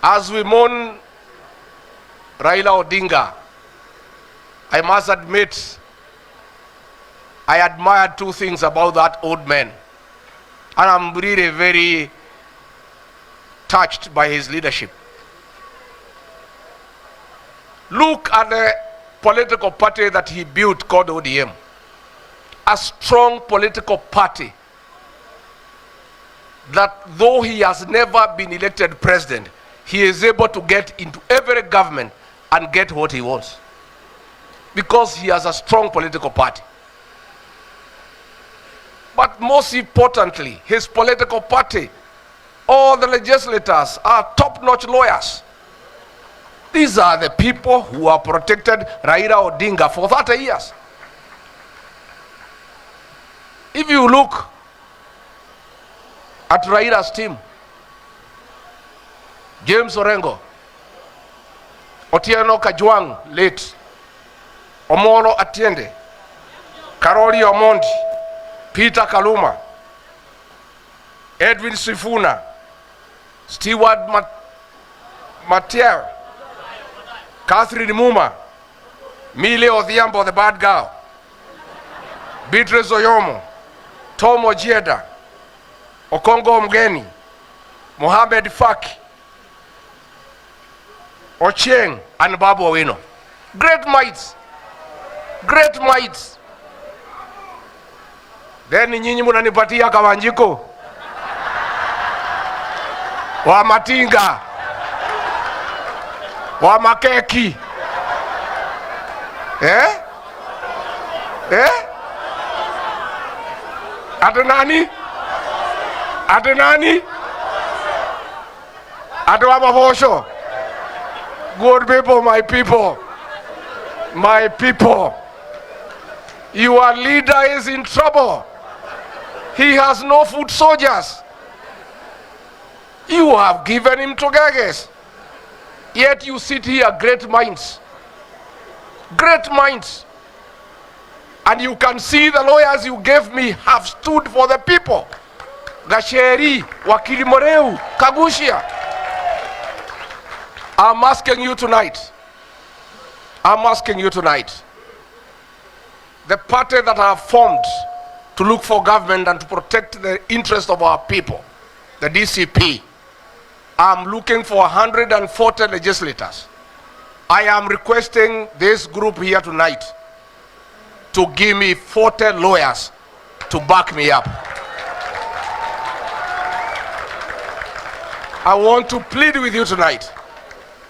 As we mourn Raila Odinga, I must admit, I admire two things about that old man. And I'm really very touched by his leadership. Look at the political party that he built called ODM. A strong political party that though he has never been elected president, he is able to get into every government and get what he wants. Because he has a strong political party. But most importantly, his political party, all the legislators are top-notch lawyers. These are the people who have protected Raila Odinga for 30 years. If you look at Raila's team, James Orengo, Otieno Kajwang, late, Omolo Atiende, Karoli Omondi, Peter Kaluma, Edwin Sifuna, Stewart Matiel, Catherine Muma, Mile Odhiambo, the bad girl, Beatrice Oyomo, Tom Ojieda, Okongo Mgeni, Mohamed Faki, Ochieng, and Babu Owino. Great minds. Great minds. Then nyinyi munanipatia Kawanjiko wa Matinga wa Makeki ate nani ate wa Mavosho. Good people, my people, your leader is in trouble. He has no foot soldiers. You have given him togages. Yet you sit here, great minds. Great minds. And you can see the lawyers you gave me have stood for the people. Gacheri, Wakili Moreu, Kagushia. I'm asking you tonight, the party that have formed to look for government and to protect the interest of our people, the DCP, I'm looking for 140 legislators. I am requesting this group here tonight to give me 40 lawyers to back me up. I want to plead with you tonight,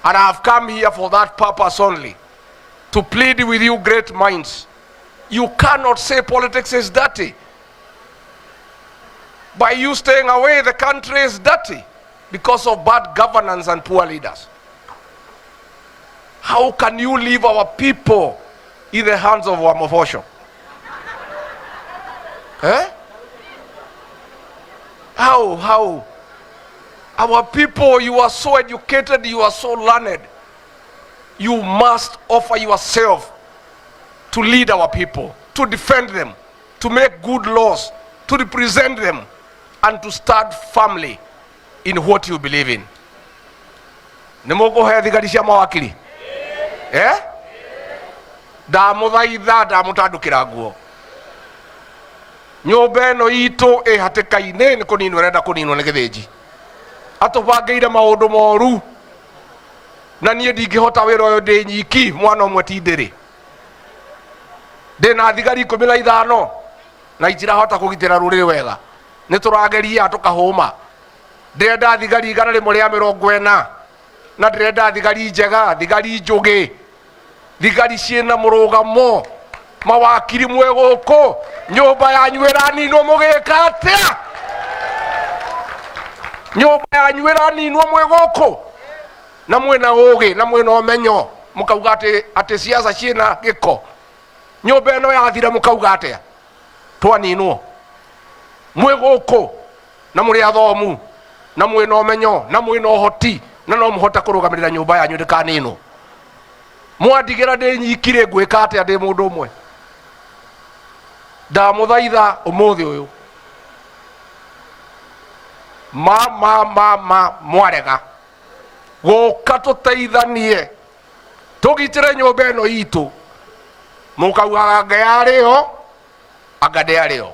and I have come here for that purpose only, to plead with you, great minds. You cannot say politics is dirty. By you staying away, the country is dirty because of bad governance and poor leaders. How can you leave our people in the hands of our Mavosho? How? Our people, you are so educated, you are so learned. You must offer yourself to lead our people, to defend them, to make good laws, to represent them, and to start family in what you believe in. Nemoko hedhigarisha mawakili. Da muthaitha da mutandukira nguo. Nyumba ino itu hatikaine ni kuninwo renda kuninwo ni githiji. Atubangeire maundu moru. Na nie ndingihota wira uyu ndi nyiki mwana umwe ti ndiri. Ndina thigari 15 na itirahota kugitira ruriri wega. Niturageria tukahuma. Ndenda thigari 140 na ndenda thigari njega, thigari njugi, thigari ciena murugamo, mawakiri mwe guku, nyumba yanyu iraninwo mugika atia? Nyumba yanyu iraninwo mwe guku na mwena ugi na mwena omenyo, mukauga ati siasa ciena giko. Nyumba ino yathira mukauga atia? Twaninwo mwe guku na muri athomu na mwena omenyo na mwena ohoti na no muhota kurugamirira nyumba yanyu ndikaninwo. Mwandigira ndi nyikire ngwika atia ndi mundu umwe? Ndamuthaitha umuthi uyu mwarega goka tuteithanie tugitire nyumba eno itu mukauga ngayareo agadeareo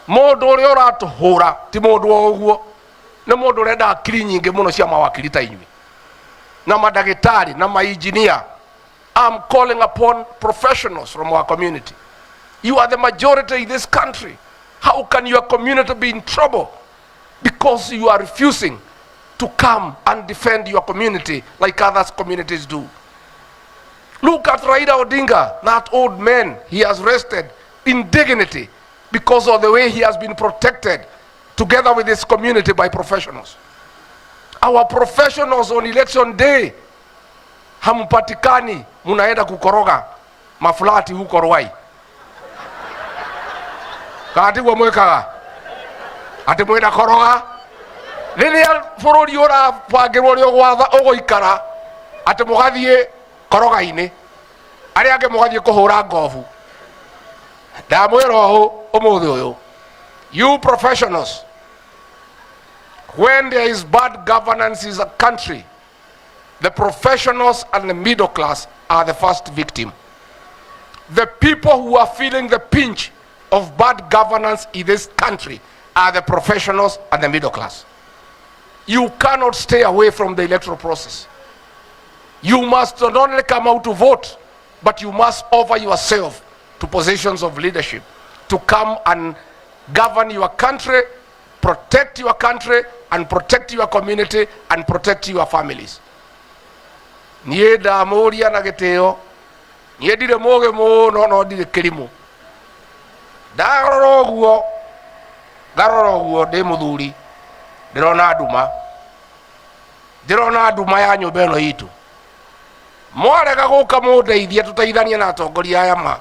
mundu uria uratuhura ti mundu oguo ni mundu urenda akiri nyingi muno cia mawakili ta inyui na madagitari na maengineer. I'm calling upon professionals from our community. You are the majority in this country. How can your community be in trouble because you are refusing to come and defend your community like other communities do? Look at Raila Odinga, that old man. He has rested in dignity because of the way he has been protected together with his community by professionals. Our professionals on election day, hampatikani, munaenda kukoroga maflati huko Ruai. Kati wa mwekaga ati mwenda koroga riria bururi ura pangirwo ri ogwatha ogoikara ati mugathie koroga-ini aria ange mugathie kuhura ngovu. Ndamwira hu umuthi uyu, you professionals, when there is bad governance in a country, the professionals and the middle class are the first victim. The people who are feeling the pinch of bad governance in this country are the professionals and the middle class. You cannot stay away from the electoral process. You must not only come out to vote, but you must offer yourself to positions of leadership, to come and govern your country, protect your country, and protect your community, and protect your families. Nie ndamuria na gitio, nie ndire muge muno no ndire kirimu. Ndarora uguo ndi muthuri, ndirona nduma ya nyumba eno itu. Mwarega guka mundeithia tuteithanie na atongoria aya ma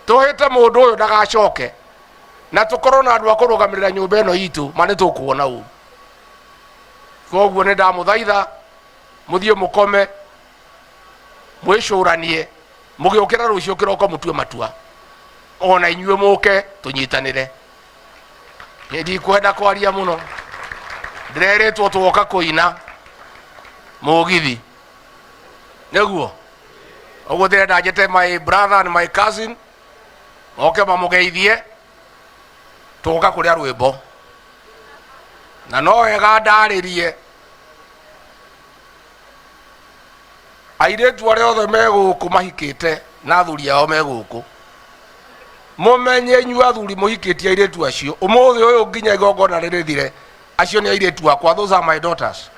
tuhite mundu uyu ndagacoke na tukorwo na andu akurugamirira nyumba eno itu mane tukuona u. Koguo ni ndamuthaitha muthie mukome mwicuranie mugiukira rucio kiroko mutue matua ona inyue muke tunyitanire. Ndi kwenda kwaria muno, ndireretwo tuoka kuina mugithi neguo oguo ndirenda njete my brother and my cousin oke mamugeithie tuoka kuria rwimbo na no wega ndaririe airetu aria othe meguku mahikite na athuri ao meguku mumenye inyue athuri muhikitie airetu acio umuthi uyu nginya igongona ririthire acio ni airetu akwa, those are my daughters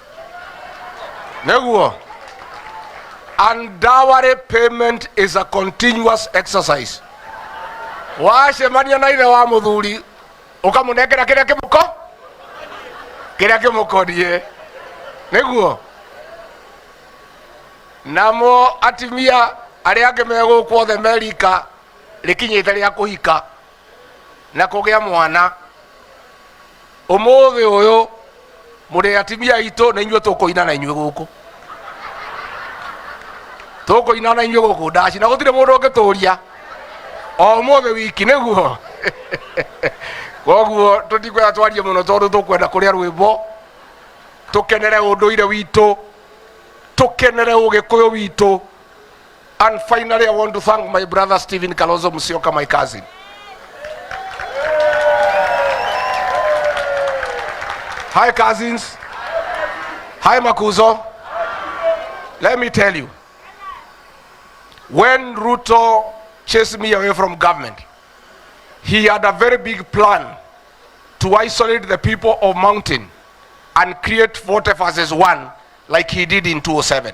neguo. And dowry payment is a continuous exercise. Wacemania na ithe wa muthuri ukamunengera kiria kimukorie niguo. Namo atimia aria ange megukwo the America rikinyite ria kuhika na kugia mwana umuthi uyu muri atimia itu na inyue tukuina na inyue guku tukuina na inyue guku ndaci na gutire mundu ungituria o muthi wiki niguo. Koguo tutikwenda twarie muno tondu tukwenda kuria rwimbo tukenere unduire witu tukenere ugikuyu witu. And finally, I want to thank my brother Stephen Kalonzo Musyoka, my cousin. Hi cousins. Hi Makuzo. Let me tell you, when Ruto chased me away from government, he had a very big plan to isolate the people of Mountain and create 40 versus 1 like he did in 2007.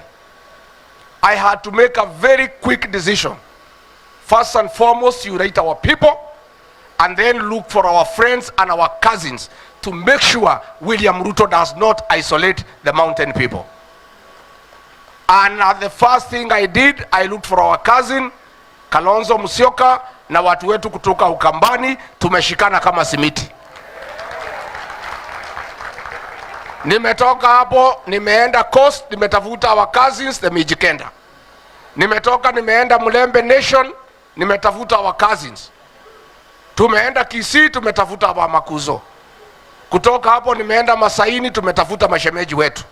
I had to make a very quick decision. First and foremost, unite our people, and then look for our friends and our cousins to make sure William Ruto does not isolate the Mountain people. And the first thing I did, I looked for our cousin Kalonzo Musyoka na watu wetu kutoka Ukambani, tumeshikana kama simiti. Nimetoka hapo, nimeenda Coast, nimetafuta our cousins the Mijikenda. Nimetoka nimeenda Mulembe Nation, nimetafuta our cousins. Tumeenda Kisii, tumetafuta wa Makuzo. Kutoka hapo nimeenda Masaini, tumetafuta mashemeji wetu.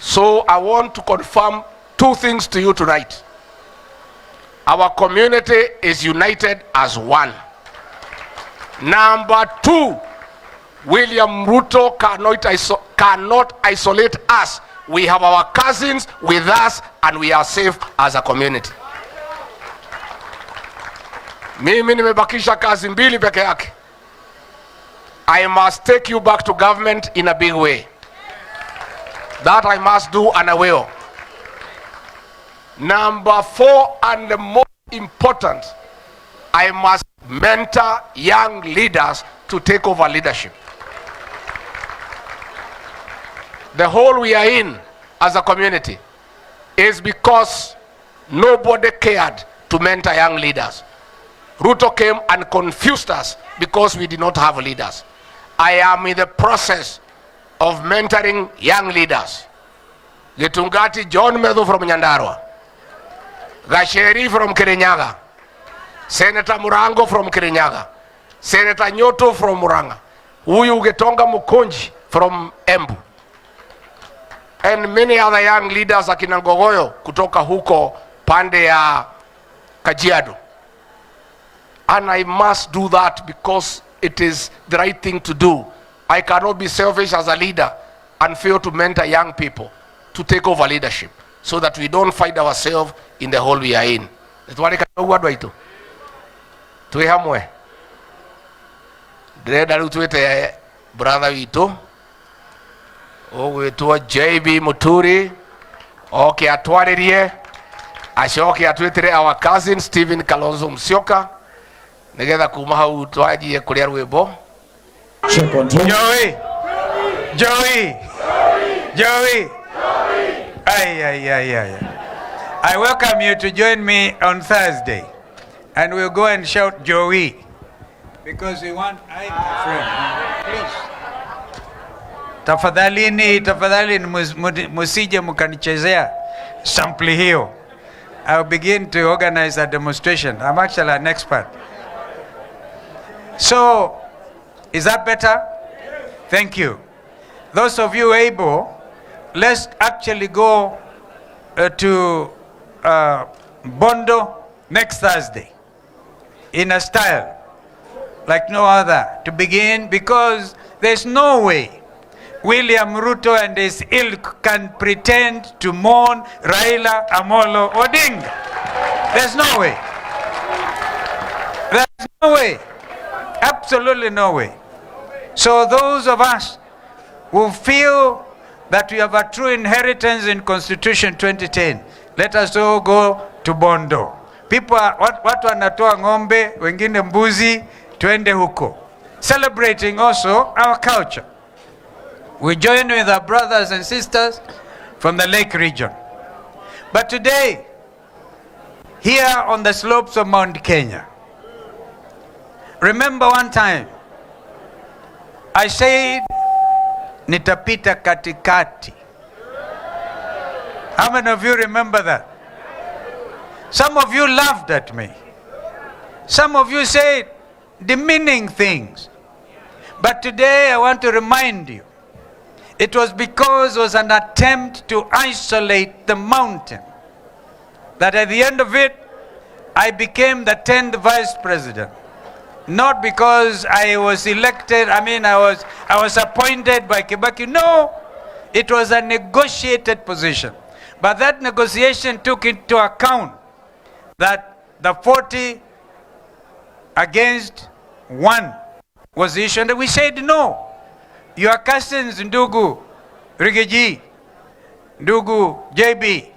So I want to confirm two things to you tonight. Our community is united as one. Number two, William Ruto cannot isolate us. We have our cousins with us and we are safe as a community. Mimi nimebakisha kazi mbili peke yake. I must take you back to government in a big way. That I must do and I will. Number four, and the most important, I must mentor young leaders to take over leadership. The hole we are in as a community is because nobody cared to mentor young leaders. Ruto came and confused us because we did not have leaders. I am in the process of mentoring young leaders. Gitungati John Medhu from Nyandarua, Gachagua from Kirinyaga, Senator Murango from Kirinyaga, Senator Nyoto from Muranga, Uyu Getonga Mukonji from Embu, and many other young leaders akina Ngogoyo kutoka huko pande ya Kajiado. And I must do that because it is the right thing to do. I cannot be selfish as a leader and fail to mentor young people to take over leadership so that we don't find ourselves in the hole we are in. Tuihamwe. Ndĩrenda rĩu twĩte brother witũ ũgwĩtwo JB Muturi oke atwarĩrie acoke atwĩtĩre our cousin Stephen Kalonzo Musyoka nigetha kuma hau twajie kũrĩa rwĩmbo. Joey. I welcome you to join me on Thursday, and we'll go and shout Joey because we want. My friend, please. Tafadhali musije mukanichezea sample hiyo. I'll begin to organize a demonstration. I'm actually an expert. So, is that better? Thank you. Those of you able, let's actually go to Bondo next Thursday in a style like no other to begin, because there's no way William Ruto and his ilk can pretend to mourn Raila Amolo Odinga. There's no way. There's no way. Absolutely no way. So those of us who feel that we have a true inheritance in Constitution 2010, let us all go to Bondo. People are, watu wanatoa ng'ombe, wengine mbuzi, twende huko. Celebrating also our culture. We join with our brothers and sisters from the Lake region. But today, here on the slopes of Mount Kenya, remember one time, I said, nitapita katikati. How many of you remember that? Some of you laughed at me. Some of you said demeaning things. But today I want to remind you, it was because it was an attempt to isolate the mountain that at the end of it, I became the 10th vice president. Not because I was elected, I was appointed by Kibaki. No, it was a negotiated position. But that negotiation took into account that the 40 against 1 was issued, and we said no. Your cousins, Ndugu Rigaji, Ndugu JB,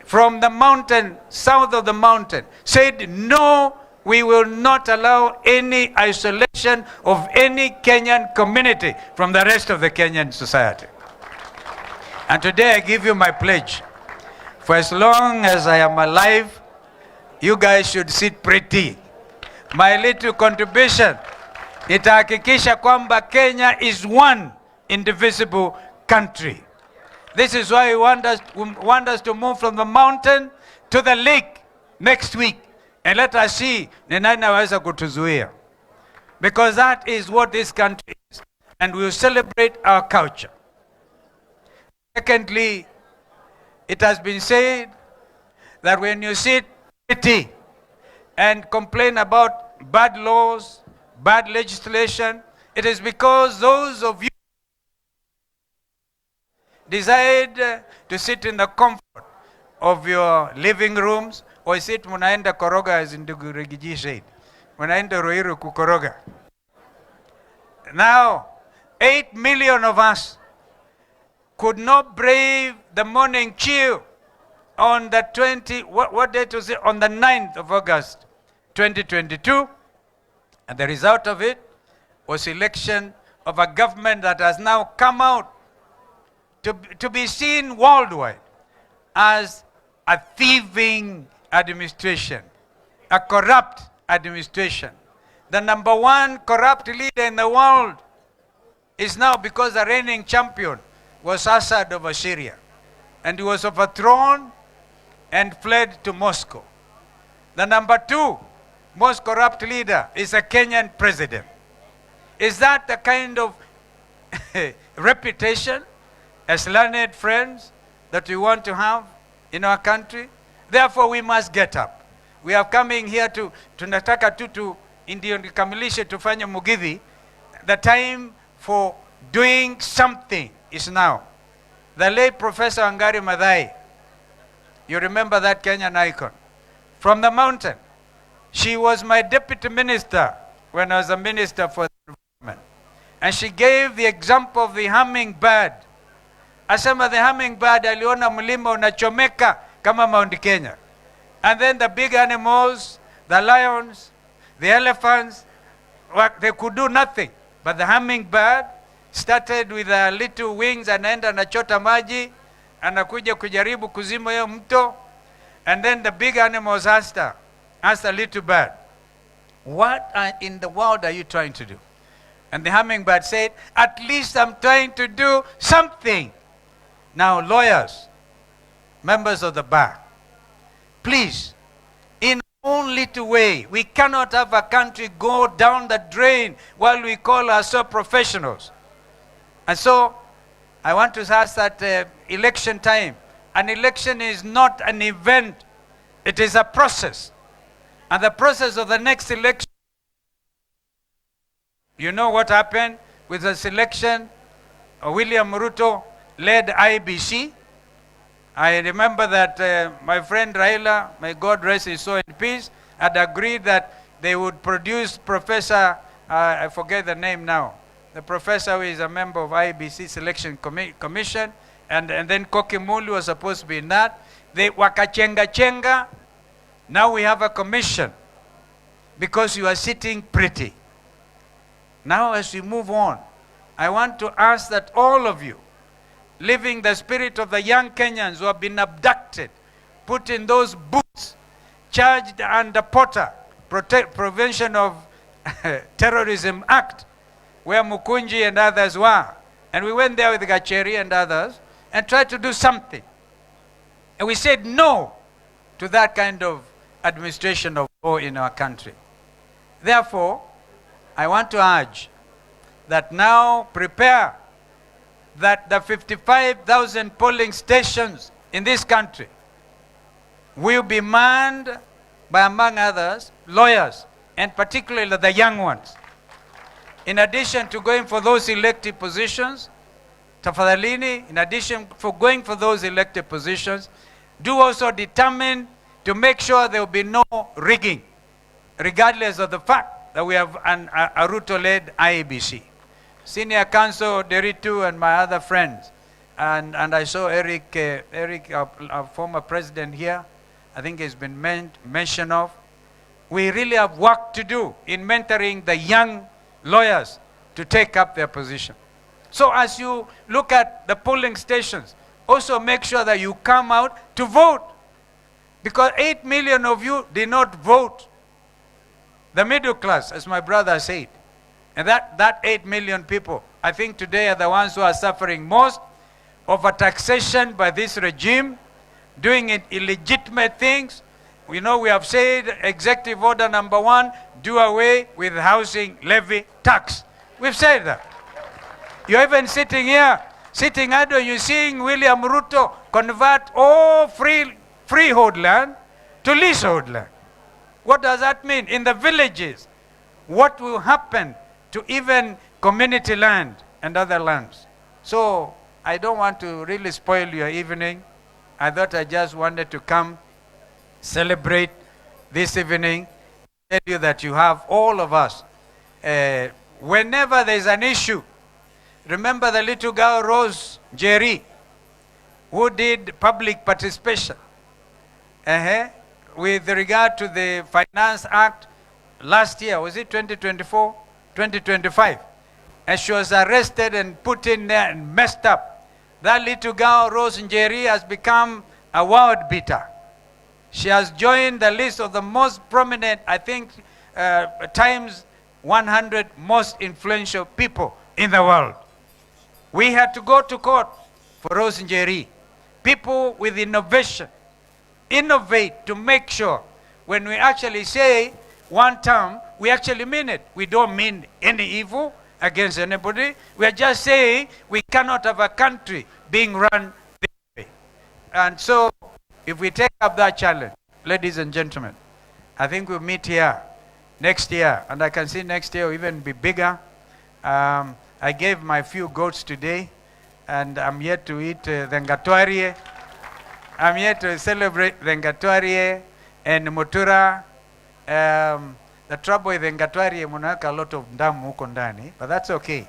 from the mountain, south of the mountain, said no, we will not allow any isolation of any Kenyan community from the rest of the Kenyan society. And today I give you my pledge. For as long as I am alive, you guys should sit pretty. My little contribution, itahakikisha kwamba Kenya is one indivisible country. This is why we want us to move from the mountain to the lake next week. And let us see ni nani anaweza kutuzuia. Because that is what this country is. And we will celebrate our culture. Secondly, it has been said that when you sit pretty and complain about bad laws, bad legislation, it is because those of you decide to sit in the comfort of your living rooms, or sit munaenda koroga, as ndugu Rigiji said, munaenda Ruiru kukoroga. Now, 8 million of us could not brave the morning chill on the what date was it? On the 9th of August, 2022. And the result of it was election of a government that has now come out to be seen worldwide as a thieving administration, a corrupt administration. The number one corrupt leader in the world is now, because the reigning champion was Assad of Syria, and he was overthrown and fled to Moscow. The number two most corrupt leader is a Kenyan president. Is that the kind of reputation as learned friends that we want to have in our country? Therefore, we must get up. We are coming here tunataka tu ndio nikamilishe tufanye mugithi. The time for doing something is now. The late Professor Wangari Maathai, you remember that Kenyan icon, from the mountain. She was my deputy minister when I was a minister for the environment. And she gave the example of the hummingbird. Asema the hummingbird aliona mlima unachomeka kama Mount Kenya. And then the big animals, the lions, the elephants, they could do nothing. But the hummingbird started with a little wings, anaenda anachota maji, anakuja kujaribu kuzima hiyo mto. And then the big animals asked the little bird, what in the world are you trying to do? And the hummingbird said, at least I'm trying to do something. Now, lawyers, members of the bar, please, in own little way, we cannot have a country go down the drain while we call ourselves professionals. And so, I want to ask that election time, an election is not an event, it is a process. And the process of the next election, you know what happened with the selection of William Ruto led IBC. I remember that my friend Raila, may God rest his soul in peace, had agreed that they would produce Professor, I forget the name now, the professor who is a member of IBC Selection Commission, and then Koki Mulu was supposed to be in that. They wakachenga. Now we have a commission because you are sitting pretty. Now as we move on, I want to ask that all of you, living the spirit of the young Kenyans who have been abducted, put in those boots, charged under POTA, Prevention of Terrorism Act, where Mukunji and others were. And we went there with Gacheri and others and tried to do something. And we said no to that kind of administration of law in our country. Therefore, I want to urge that now prepare that the 55,000 polling stations in this country will be manned by, among others, lawyers, and particularly the young ones. In addition to going for those elected positions, tafadhalini, in addition for going for those elected positions, do also determine to make sure there will be no rigging, regardless of the fact that we have a Ruto-led IEBC. Senior Counsel Deritu and my other friends, and I saw Eric, our former president here, I think he's been mentioned of. We really have work to do in mentoring the young lawyers to take up their position. So as you look at the polling stations, also make sure that you come out to vote. Because 8 million of you did not vote. The middle class, as my brother said. And that 8 million people, I think today are the ones who are suffering most of a taxation by this regime, doing illegitimate things. We know we have said executive order number 1, do away with housing levy tax. We've said that. You're even sitting here Sitting idle, you're seeing William Ruto convert all freehold land to leasehold land. What does that mean? In the villages, what will happen to even community land and other lands? So I don't want to really spoil your evening. I thought I just wanted to come celebrate this evening, tell you that you have all of us. Whenever there's an issue, remember the little girl Rose Jerry, who did public participation with regard to the Finance Act last year, was it 2024, 2025? And she was arrested and put in there and messed up. That little girl, Rose Njeri, has become a world beater. She has joined the list of the most prominent, I think, times 100 most influential people in the world. We had to go to court for Rose Njeri. People with innovation, innovate to make sure when we actually say one term, we actually mean it. We don't mean any evil against anybody. We are just saying we cannot have a country being run this way. And so if we take up that challenge, ladies and gentlemen, I think we'll meet here next year. And I can see next year will even be bigger. I gave my few goats today, and I'm yet to eat the ngatwarie. I'm here to celebrate the ngatwarie and mutura. The trouble with the ngatwarie, munaweka a lot of ndamu huko ndani, but that's okay.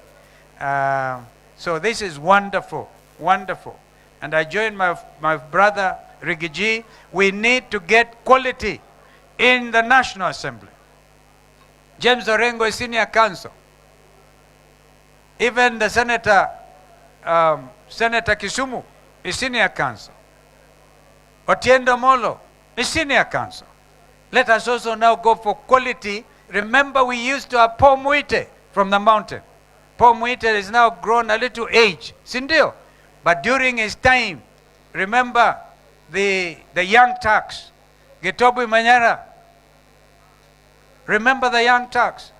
So this is wonderful, wonderful. And I join my brother Rigiji. We need to get quality in the National Assembly. James Orengo is senior counsel. Even the Senator Kisumu is senior counsel. Otiendo Molo is senior counsel. Let us also now go for quality. Remember, we used to have Paul Muite from the mountain. Paul Muite is now grown a little age, Sindio. But during his time, remember the young Turks, Getobu Manyara. Remember the young Turks.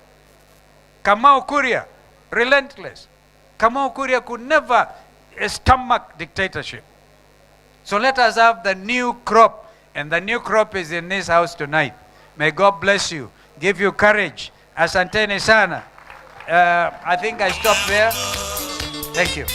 Kamau Kuria, relentless. Kamau Kuria could never stomach dictatorship. So let us have the new crop. And the new crop is in this house tonight. May God bless you, give you courage. Asanteni sana. I think I stop there. Thank you.